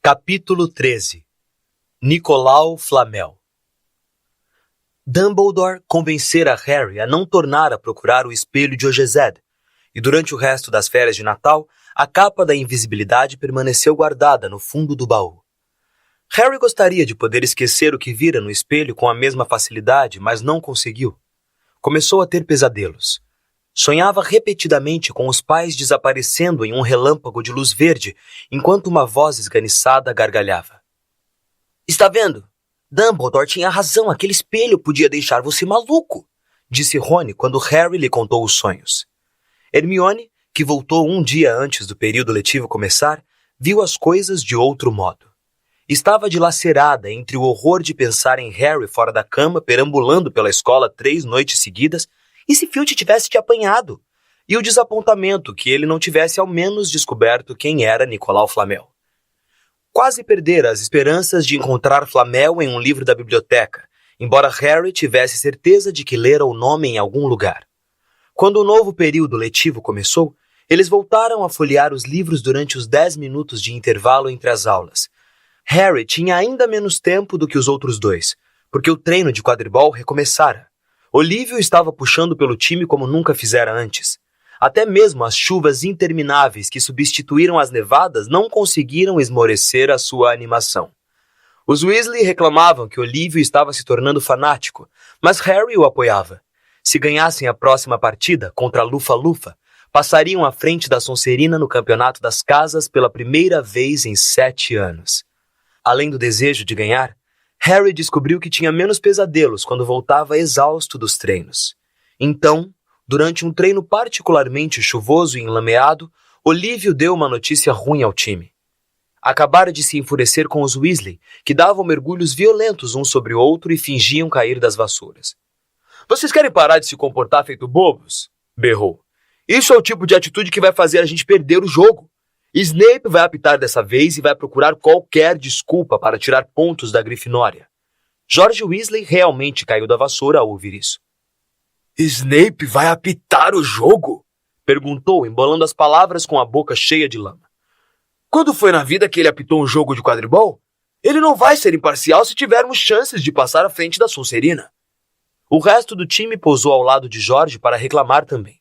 Capítulo 13. Nicolau Flamel. Dumbledore convencera Harry a não tornar a procurar o espelho de Ogezed, e durante o resto das férias de Natal, a capa da invisibilidade permaneceu guardada no fundo do baú. Harry gostaria de poder esquecer o que vira no espelho com a mesma facilidade, mas não conseguiu. Começou a ter pesadelos. Sonhava repetidamente com os pais desaparecendo em um relâmpago de luz verde, enquanto uma voz esganiçada gargalhava. "Está vendo? Dumbledore tinha razão, aquele espelho podia deixar você maluco", disse Rony quando Harry lhe contou os sonhos. Hermione, que voltou um dia antes do período letivo começar, viu as coisas de outro modo. Estava dilacerada entre o horror de pensar em Harry fora da cama, perambulando pela escola 3 noites seguidas, e se Filch tivesse te apanhado? E o desapontamento que ele não tivesse ao menos descoberto quem era Nicolau Flamel. Quase perdera as esperanças de encontrar Flamel em um livro da biblioteca, embora Harry tivesse certeza de que lera o nome em algum lugar. Quando o novo período letivo começou, eles voltaram a folhear os livros durante os 10 minutos de intervalo entre as aulas. Harry tinha ainda menos tempo do que os outros dois, porque o treino de quadribol recomeçara. Olívio estava puxando pelo time como nunca fizera antes. Até mesmo as chuvas intermináveis que substituíram as nevadas não conseguiram esmorecer a sua animação. Os Weasley reclamavam que Olívio estava se tornando fanático, mas Harry o apoiava. Se ganhassem a próxima partida contra a Lufa-Lufa, passariam à frente da Sonserina no campeonato das casas pela primeira vez em 7 anos. Além do desejo de ganhar, Harry descobriu que tinha menos pesadelos quando voltava exausto dos treinos. Então, durante um treino particularmente chuvoso e enlameado, Olívio deu uma notícia ruim ao time. Acabara de se enfurecer com os Weasley, que davam mergulhos violentos um sobre o outro e fingiam cair das vassouras. "Vocês querem parar de se comportar feito bobos?" berrou. "Isso é o tipo de atitude que vai fazer a gente perder o jogo. Snape vai apitar dessa vez e vai procurar qualquer desculpa para tirar pontos da Grifinória." George Weasley realmente caiu da vassoura ao ouvir isso. "Snape vai apitar o jogo?" perguntou, embolando as palavras com a boca cheia de lama. "Quando foi na vida que ele apitou um jogo de quadribol? Ele não vai ser imparcial se tivermos chances de passar à frente da Sonserina." O resto do time pousou ao lado de George para reclamar também.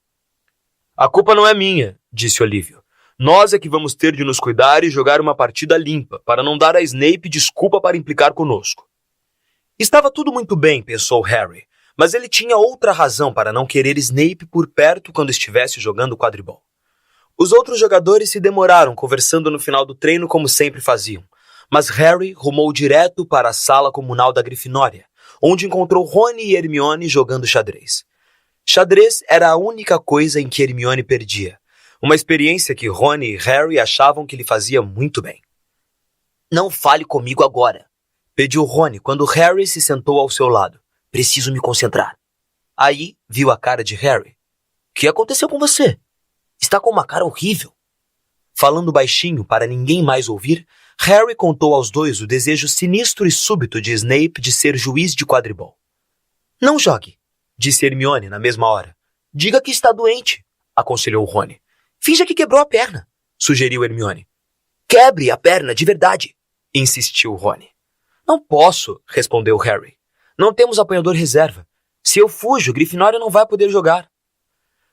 "A culpa não é minha", disse Olívio. "Nós é que vamos ter de nos cuidar e jogar uma partida limpa, para não dar a Snape desculpa para implicar conosco." Estava tudo muito bem, pensou Harry, mas ele tinha outra razão para não querer Snape por perto quando estivesse jogando quadribol. Os outros jogadores se demoraram conversando no final do treino como sempre faziam, mas Harry rumou direto para a sala comunal da Grifinória, onde encontrou Rony e Hermione jogando xadrez. Xadrez era a única coisa em que Hermione perdia, uma experiência que Rony e Harry achavam que lhe fazia muito bem. "Não fale comigo agora", pediu Rony quando Harry se sentou ao seu lado. "Preciso me concentrar." Aí viu a cara de Harry. "O que aconteceu com você? Está com uma cara horrível." Falando baixinho para ninguém mais ouvir, Harry contou aos dois o desejo sinistro e súbito de Snape de ser juiz de quadribol. "Não jogue", disse Hermione na mesma hora. "Diga que está doente", aconselhou Rony. "Finja que quebrou a perna", sugeriu Hermione. "Quebre a perna de verdade", insistiu Rony. "Não posso", respondeu Harry. "Não temos apanhador reserva. Se eu fujo, Grifinória não vai poder jogar."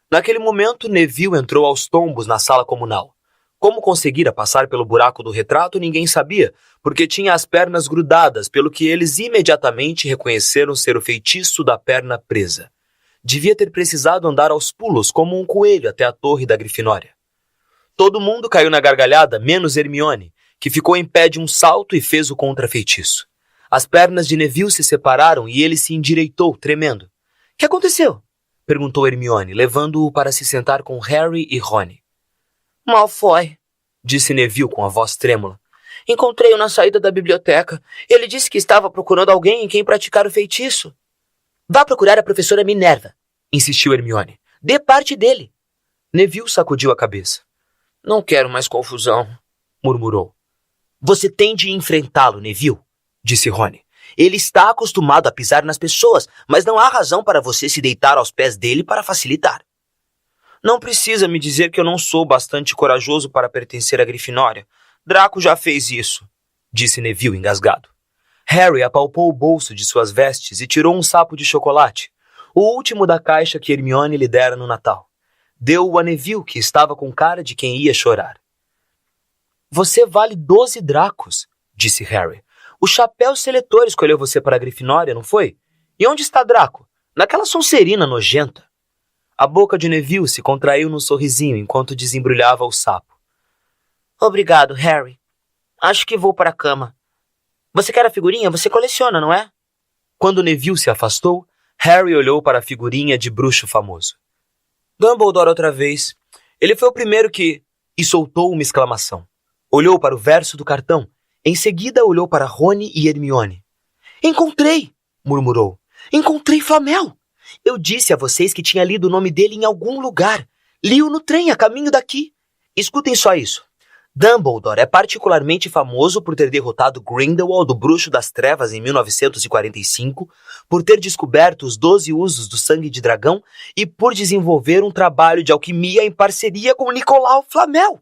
Naquele momento, Neville entrou aos tombos na sala comunal. Como conseguira passar pelo buraco do retrato, ninguém sabia, porque tinha as pernas grudadas, pelo que eles imediatamente reconheceram ser o feitiço da perna presa. Devia ter precisado andar aos pulos como um coelho até a torre da Grifinória. Todo mundo caiu na gargalhada, menos Hermione, que ficou em pé de um salto e fez o contrafeitiço. As pernas de Neville se separaram e ele se endireitou, tremendo. "O que aconteceu?" perguntou Hermione, levando-o para se sentar com Harry e Rony. "Malfoy", disse Neville com a voz trêmula. "Encontrei-o na saída da biblioteca. Ele disse que estava procurando alguém em quem praticar o feitiço." "Vá procurar a professora Minerva", insistiu Hermione. "Dê parte dele." Neville sacudiu a cabeça. "Não quero mais confusão", murmurou. "Você tem de enfrentá-lo, Neville", disse Rony. "Ele está acostumado a pisar nas pessoas, mas não há razão para você se deitar aos pés dele para facilitar." "Não precisa me dizer que eu não sou bastante corajoso para pertencer à Grifinória. Draco já fez isso", disse Neville engasgado. Harry apalpou o bolso de suas vestes e tirou um sapo de chocolate, o último da caixa que Hermione lhe dera no Natal. Deu-o a Neville, que estava com cara de quem ia chorar. Você vale 12 dracos, disse Harry. O chapéu seletor escolheu você para a Grifinória, não foi? E onde está Draco? Naquela Sonserina nojenta. A boca de Neville se contraiu num sorrisinho enquanto desembrulhava o sapo. Obrigado, Harry. Acho que vou para a cama. Você quer a figurinha? Você coleciona, não é? Quando Neville se afastou, Harry olhou para a figurinha de bruxo famoso. Dumbledore outra vez. Ele foi o primeiro que... E soltou uma exclamação. Olhou para o verso do cartão. Em seguida olhou para Rony e Hermione. Encontrei! Murmurou. Encontrei Flamel! Eu disse a vocês que tinha lido o nome dele em algum lugar. Li-o no trem a caminho daqui. Escutem só isso. Dumbledore é particularmente famoso por ter derrotado Grindelwald, o Bruxo das Trevas, em 1945, por ter descoberto os 12 usos do sangue de dragão e por desenvolver um trabalho de alquimia em parceria com Nicolau Flamel.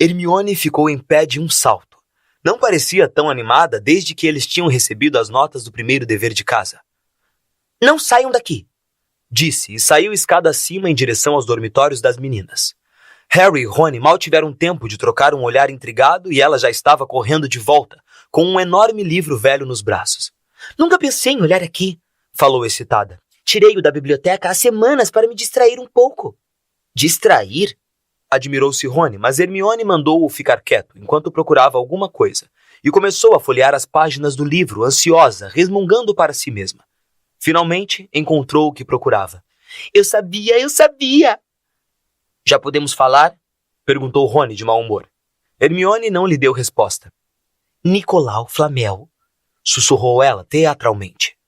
Hermione ficou em pé de um salto. Não parecia tão animada desde que eles tinham recebido as notas do primeiro dever de casa. Não saiam daqui, disse e saiu escada acima em direção aos dormitórios das meninas. Harry e Rony mal tiveram tempo de trocar um olhar intrigado e ela já estava correndo de volta, com um enorme livro velho nos braços. Nunca pensei em olhar aqui, falou excitada. Tirei-o da biblioteca há semanas para me distrair um pouco. Distrair? Admirou-se Rony, mas Hermione mandou-o ficar quieto enquanto procurava alguma coisa e começou a folhear as páginas do livro, ansiosa, resmungando para si mesma. Finalmente, encontrou o que procurava. Eu sabia! Já podemos falar? Perguntou Rony de mau humor. Hermione não lhe deu resposta. Nicolau Flamel, sussurrou ela teatralmente.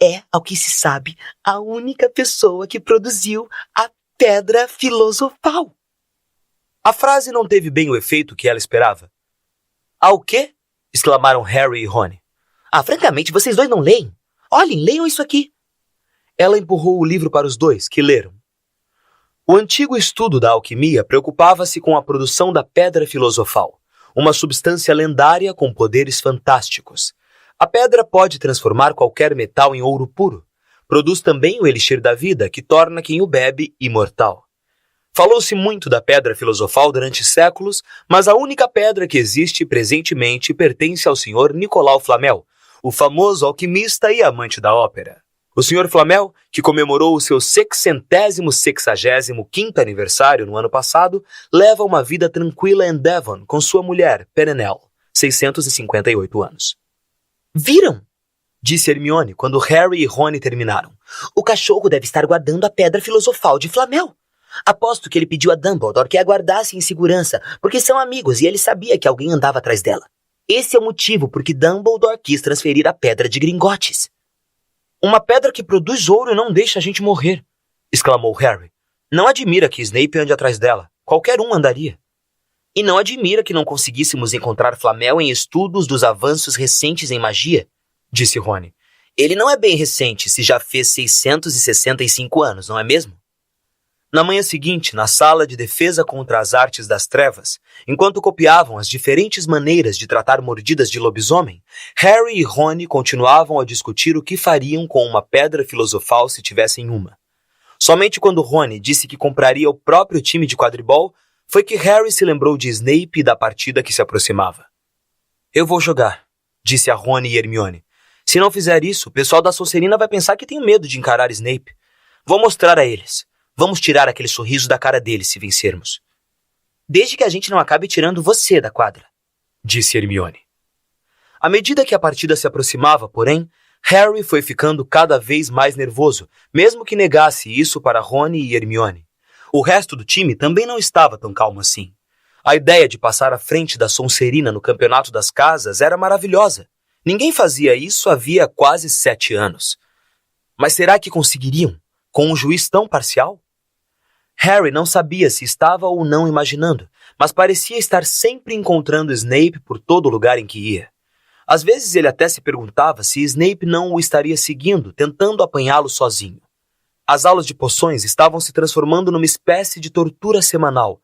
É, ao que se sabe, a única pessoa que produziu a Pedra Filosofal. A frase não teve bem o efeito que ela esperava. Ao quê? Exclamaram Harry e Rony. Francamente, vocês dois não leem? Olhem, leiam isso aqui. Ela empurrou o livro para os dois, que leram. O antigo estudo da alquimia preocupava-se com a produção da Pedra Filosofal, uma substância lendária com poderes fantásticos. A pedra pode transformar qualquer metal em ouro puro. Produz também o elixir da vida, que torna quem o bebe imortal. Falou-se muito da Pedra Filosofal durante séculos, mas a única pedra que existe presentemente pertence ao Sr. Nicolau Flamel, o famoso alquimista e amante da ópera. O Sr. Flamel, que comemorou o seu 665º aniversário no ano passado, leva uma vida tranquila em Devon com sua mulher, Perenelle, 658 anos. Viram? Disse Hermione quando Harry e Rony terminaram. O cachorro deve estar guardando a Pedra Filosofal de Flamel. Aposto que ele pediu a Dumbledore que a guardasse em segurança, porque são amigos e ele sabia que alguém andava atrás dela. Esse é o motivo por que Dumbledore quis transferir a Pedra de Gringotts. Uma pedra que produz ouro e não deixa a gente morrer, exclamou Harry. Não admira que Snape ande atrás dela. Qualquer um andaria. E não admira que não conseguíssemos encontrar Flamel em estudos dos avanços recentes em magia, disse Rony. Ele não é bem recente, se já fez 665 anos, não é mesmo? Na manhã seguinte, na sala de defesa contra as artes das trevas, enquanto copiavam as diferentes maneiras de tratar mordidas de lobisomem, Harry e Rony continuavam a discutir o que fariam com uma pedra filosofal se tivessem uma. Somente quando Rony disse que compraria o próprio time de quadribol, foi que Harry se lembrou de Snape e da partida que se aproximava. Eu vou jogar, disse a Rony e Hermione. Se não fizer isso, o pessoal da Sonserina vai pensar que tenho medo de encarar Snape. Vou mostrar a eles. Vamos tirar aquele sorriso da cara deles se vencermos. Desde que a gente não acabe tirando você da quadra, disse Hermione. À medida que a partida se aproximava, porém, Harry foi ficando cada vez mais nervoso, mesmo que negasse isso para Rony e Hermione. O resto do time também não estava tão calmo assim. A ideia de passar à frente da Sonserina no campeonato das casas era maravilhosa. Ninguém fazia isso havia quase 7 anos. Mas será que conseguiriam, com um juiz tão parcial? Harry não sabia se estava ou não imaginando, mas parecia estar sempre encontrando Snape por todo lugar em que ia. Às vezes ele até se perguntava se Snape não o estaria seguindo, tentando apanhá-lo sozinho. As aulas de poções estavam se transformando numa espécie de tortura semanal,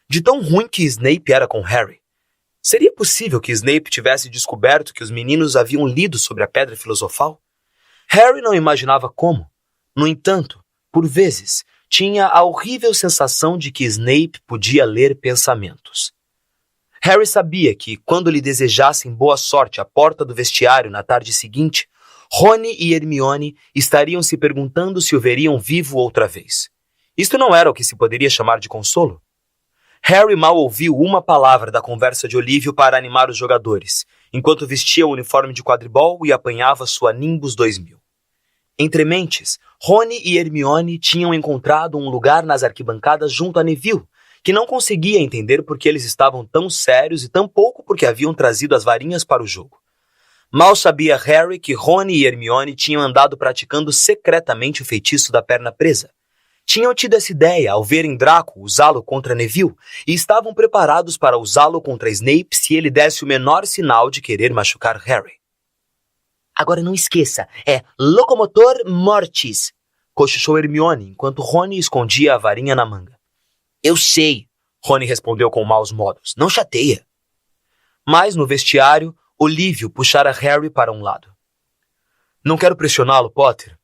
de tão ruim que Snape era com Harry. Seria possível que Snape tivesse descoberto que os meninos haviam lido sobre a Pedra Filosofal? Harry não imaginava como. No entanto, por vezes, tinha a horrível sensação de que Snape podia ler pensamentos. Harry sabia que, quando lhe desejassem boa sorte à porta do vestiário na tarde seguinte, Rony e Hermione estariam se perguntando se o veriam vivo outra vez. Isto não era o que se poderia chamar de consolo. Harry mal ouviu uma palavra da conversa de Olívio para animar os jogadores, enquanto vestia o uniforme de quadribol e apanhava sua Nimbus 2000. Entre mentes, Rony e Hermione tinham encontrado um lugar nas arquibancadas junto a Neville, que não conseguia entender por que eles estavam tão sérios e tampouco porque haviam trazido as varinhas para o jogo. Mal sabia Harry que Rony e Hermione tinham andado praticando secretamente o feitiço da perna presa. Tinham tido essa ideia ao verem Draco usá-lo contra Neville e estavam preparados para usá-lo contra Snape se ele desse o menor sinal de querer machucar Harry. Agora não esqueça, é Locomotor Mortis, cochichou Hermione enquanto Rony escondia a varinha na manga. Eu sei, Rony respondeu com maus modos. Não chateia. Mas no vestiário, Olívio puxara Harry para um lado. Não quero pressioná-lo, Potter,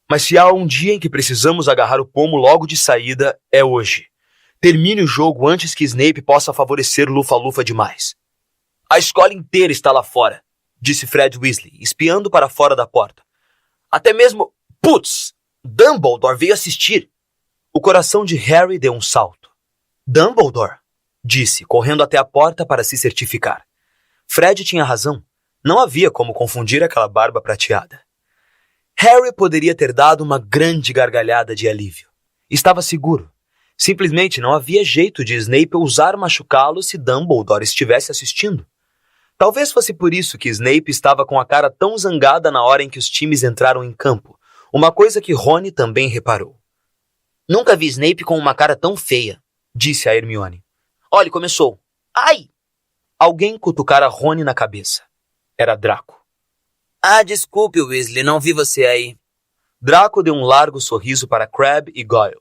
mas se há um dia em que precisamos agarrar o pomo logo de saída, é hoje. Termine o jogo antes que Snape possa favorecer Lufa-Lufa demais. A escola inteira está lá fora, disse Fred Weasley, espiando para fora da porta. Até mesmo... Putz! Dumbledore veio assistir. O coração de Harry deu um salto. Dumbledore? Disse, correndo até a porta para se certificar. Fred tinha razão. Não havia como confundir aquela barba prateada. Harry poderia ter dado uma grande gargalhada de alívio. Estava seguro. Simplesmente não havia jeito de Snape ousar machucá-lo se Dumbledore estivesse assistindo. Talvez fosse por isso que Snape estava com a cara tão zangada na hora em que os times entraram em campo, uma coisa que Rony também reparou. Nunca vi Snape com uma cara tão feia, disse a Hermione. Olhe, começou. Ai! Alguém cutucara Rony na cabeça. Era Draco. Ah, desculpe, Weasley, não vi você aí. Draco deu um largo sorriso para Crabbe e Goyle.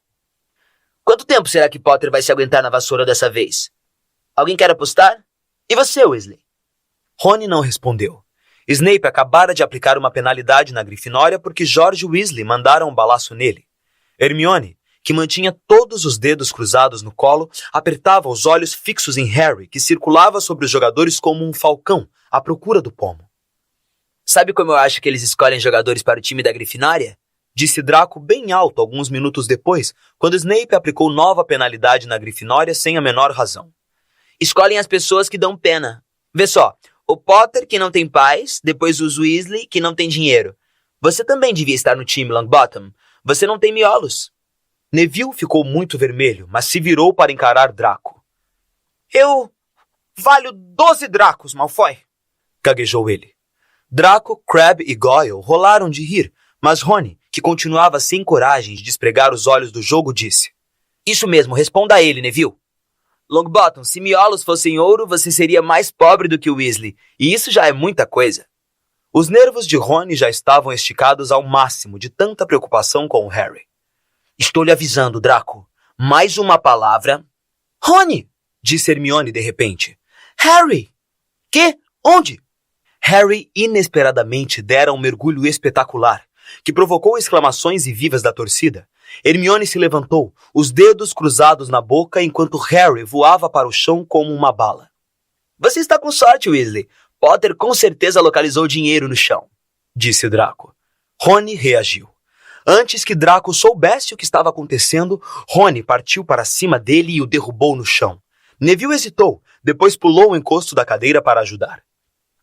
Quanto tempo será que Potter vai se aguentar na vassoura dessa vez? Alguém quer apostar? E você, Weasley? Rony não respondeu. Snape acabara de aplicar uma penalidade na Grifinória porque George Weasley mandara um balaço nele. Hermione, que mantinha todos os dedos cruzados no colo, apertava os olhos fixos em Harry, que circulava sobre os jogadores como um falcão, à procura do pomo. Sabe como eu acho que eles escolhem jogadores para o time da Grifinória? Disse Draco bem alto alguns minutos depois, quando Snape aplicou nova penalidade na Grifinória sem a menor razão. Escolhem as pessoas que dão pena. Vê só, o Potter, que não tem pais, depois os Weasley, que não tem dinheiro. Você também devia estar no time, Longbottom. Você não tem miolos. Neville ficou muito vermelho, mas se virou para encarar Draco. Eu valho 12 Dracos, Malfoy, gaguejou ele. Draco, Crabbe e Goyle rolaram de rir, mas Rony, que continuava sem coragem de despregar os olhos do jogo, disse: Isso mesmo, responda a ele, Neville. Longbottom, se miolos fossem ouro, você seria mais pobre do que o Weasley, e isso já é muita coisa. Os nervos de Rony já estavam esticados ao máximo de tanta preocupação com o Harry. Estou lhe avisando, Draco. Mais uma palavra... Rony! Disse Hermione de repente. Harry! Que? Onde? Harry inesperadamente dera um mergulho espetacular, que provocou exclamações e vivas da torcida. Hermione se levantou, os dedos cruzados na boca, enquanto Harry voava para o chão como uma bala. Você está com sorte, Weasley. Potter com certeza localizou dinheiro no chão, disse Draco. Rony reagiu. Antes que Draco soubesse o que estava acontecendo, Rony partiu para cima dele e o derrubou no chão. Neville hesitou, depois pulou o encosto da cadeira para ajudar.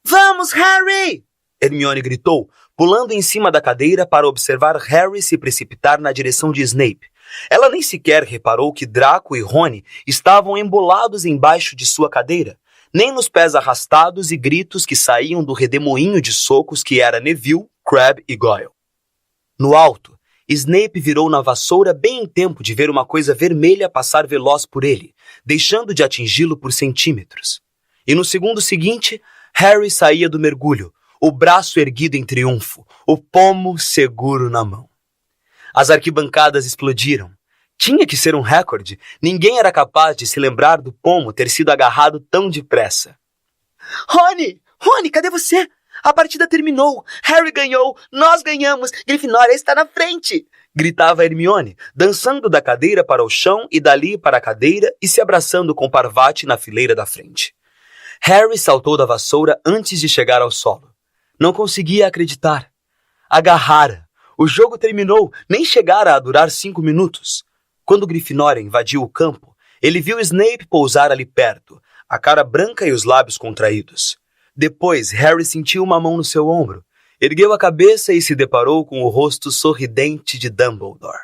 Vamos, Harry! Hermione gritou, pulando em cima da cadeira para observar Harry se precipitar na direção de Snape. Ela nem sequer reparou que Draco e Rony estavam embolados embaixo de sua cadeira, nem nos pés arrastados e gritos que saíam do redemoinho de socos que era Neville, Crabbe e Goyle. No alto, Snape virou na vassoura bem em tempo de ver uma coisa vermelha passar veloz por ele, deixando de atingi-lo por centímetros. E no segundo seguinte, Harry saía do mergulho, o braço erguido em triunfo, o pomo seguro na mão. As arquibancadas explodiram. Tinha que ser um recorde. Ninguém era capaz de se lembrar do pomo ter sido agarrado tão depressa. Rony, cadê você? A partida terminou. Harry ganhou. Nós ganhamos. Grifinória está na frente. Gritava Hermione, dançando da cadeira para o chão e dali para a cadeira e se abraçando com Parvati na fileira da frente. Harry saltou da vassoura antes de chegar ao solo. Não conseguia acreditar. Agarrara. O jogo terminou, nem chegara a durar 5 minutos. Quando Grifinória invadiu o campo, ele viu Snape pousar ali perto, a cara branca e os lábios contraídos. Depois, Harry sentiu uma mão no seu ombro, ergueu a cabeça e se deparou com o rosto sorridente de Dumbledore.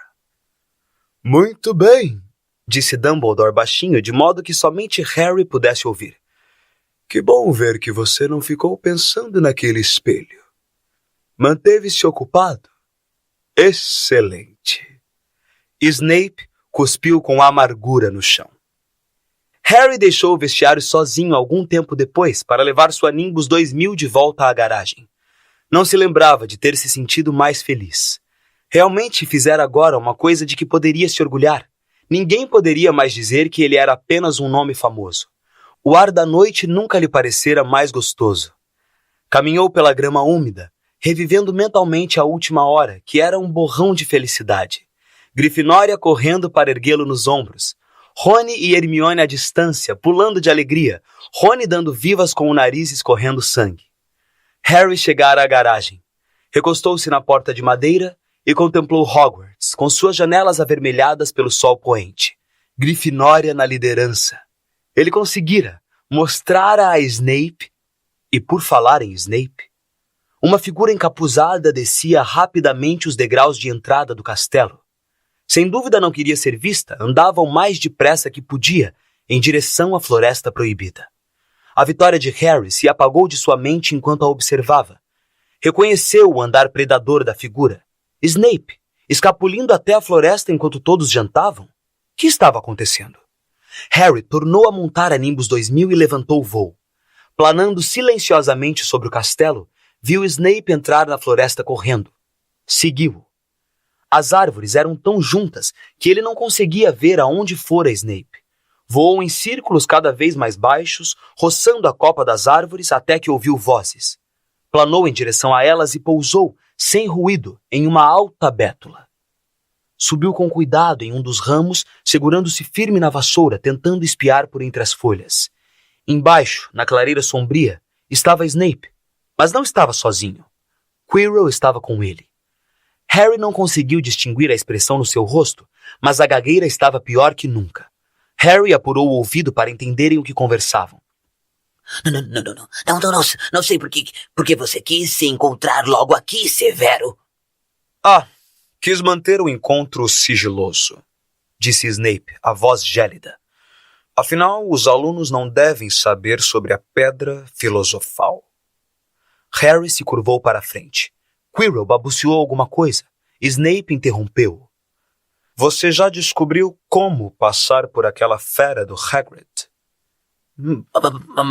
Muito bem, disse Dumbledore baixinho, de modo que somente Harry pudesse ouvir. Que bom ver que você não ficou pensando naquele espelho. Manteve-se ocupado? Excelente. Snape cuspiu com amargura no chão. Harry deixou o vestiário sozinho algum tempo depois para levar sua Nimbus 2000 de volta à garagem. Não se lembrava de ter se sentido mais feliz. Realmente fizera agora uma coisa de que poderia se orgulhar. Ninguém poderia mais dizer que ele era apenas um nome famoso. O ar da noite nunca lhe parecera mais gostoso. Caminhou pela grama úmida, revivendo mentalmente a última hora, que era um borrão de felicidade. Grifinória correndo para erguê-lo nos ombros. Rony e Hermione à distância, pulando de alegria. Rony dando vivas com o nariz escorrendo sangue. Harry chegara à garagem. Recostou-se na porta de madeira e contemplou Hogwarts, com suas janelas avermelhadas pelo sol poente. Grifinória na liderança. Ele conseguira, mostrara a Snape, e por falar em Snape, uma figura encapuzada descia rapidamente os degraus de entrada do castelo. Sem dúvida não queria ser vista, andava o mais depressa que podia, em direção à Floresta Proibida. A vitória de Harry se apagou de sua mente enquanto a observava. Reconheceu o andar predador da figura. Snape, escapulindo até a floresta enquanto todos jantavam? O que estava acontecendo? Harry tornou a montar a Nimbus 2000 e levantou o voo. Planando silenciosamente sobre o castelo, viu Snape entrar na floresta correndo. Seguiu-o. As árvores eram tão juntas que ele não conseguia ver aonde fora Snape. Voou em círculos cada vez mais baixos, roçando a copa das árvores até que ouviu vozes. Planou em direção a elas e pousou, sem ruído, em uma alta bétula. Subiu com cuidado em um dos ramos, segurando-se firme na vassoura, tentando espiar por entre as folhas. Embaixo, na clareira sombria, estava Snape, mas não estava sozinho. Quirrell estava com ele. Harry não conseguiu distinguir a expressão no seu rosto, mas a gagueira estava pior que nunca. Harry apurou o ouvido para entenderem o que conversavam. Não sei por que você quis se encontrar logo aqui, Severo. Quis manter o encontro sigiloso, disse Snape, a voz gélida. Afinal, os alunos não devem saber sobre a pedra filosofal. Harry se curvou para a frente. Quirrell balbuciou alguma coisa. Snape interrompeu-o. Você já descobriu como passar por aquela fera do Hagrid?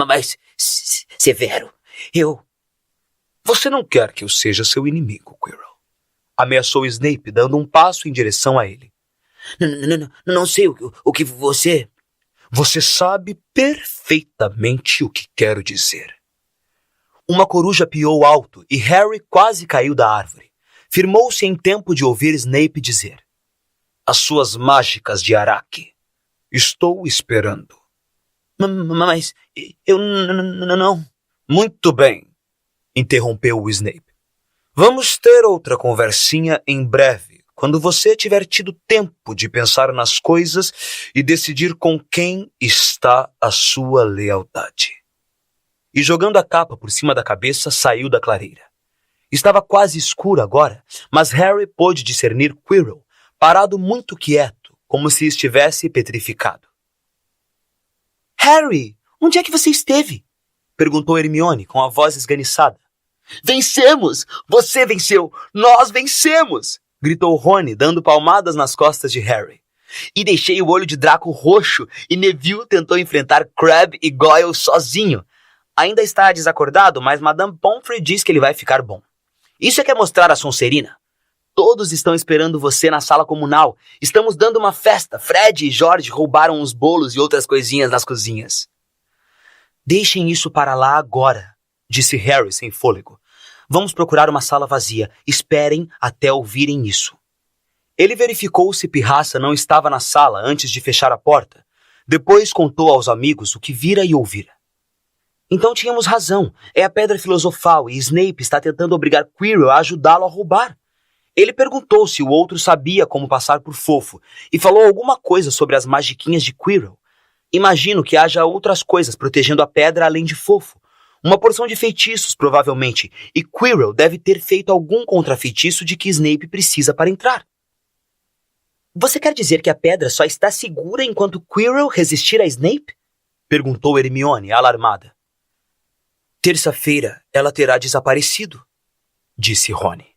Mas, Severo, Você não quer que eu seja seu inimigo, Quirrell. Ameaçou Snape, dando um passo em direção a ele. Não sei o que você... Você sabe perfeitamente o que quero dizer. Uma coruja piou alto e Harry quase caiu da árvore. Firmou-se em tempo de ouvir Snape dizer: As suas mágicas de Araque. Estou esperando. Mas eu não... Muito bem, interrompeu o Snape. Vamos ter outra conversinha em breve, quando você tiver tido tempo de pensar nas coisas e decidir com quem está a sua lealdade. E jogando a capa por cima da cabeça, saiu da clareira. Estava quase escuro agora, mas Harry pôde discernir Quirrell, parado muito quieto, como se estivesse petrificado. Harry, onde é que você esteve? Perguntou Hermione com a voz esganiçada. Vencemos! Você venceu! Nós vencemos! Gritou Rony, dando palmadas nas costas de Harry. E deixei o olho de Draco roxo e Neville tentou enfrentar Crabbe e Goyle sozinho. Ainda está desacordado, mas Madame Pomfrey diz que ele vai ficar bom. Isso é que é mostrar a Sonserina. Todos estão esperando você na sala comunal. Estamos dando uma festa. Fred e George roubaram uns bolos e outras coisinhas nas cozinhas. Deixem isso para lá agora, disse Harry sem fôlego. Vamos procurar uma sala vazia. Esperem até ouvirem isso. Ele verificou se Pirraça não estava na sala antes de fechar a porta. Depois contou aos amigos o que vira e ouvira. Então tínhamos razão. É a Pedra Filosofal e Snape está tentando obrigar Quirrell a ajudá-lo a roubar. Ele perguntou se o outro sabia como passar por Fofo e falou alguma coisa sobre as magiquinhas de Quirrell. Imagino que haja outras coisas protegendo a pedra além de Fofo. Uma porção de feitiços, provavelmente, e Quirrell deve ter feito algum contrafeitiço de que Snape precisa para entrar. Você quer dizer que a pedra só está segura enquanto Quirrell resistir a Snape? Perguntou Hermione, alarmada. Terça-feira ela terá desaparecido, disse Rony.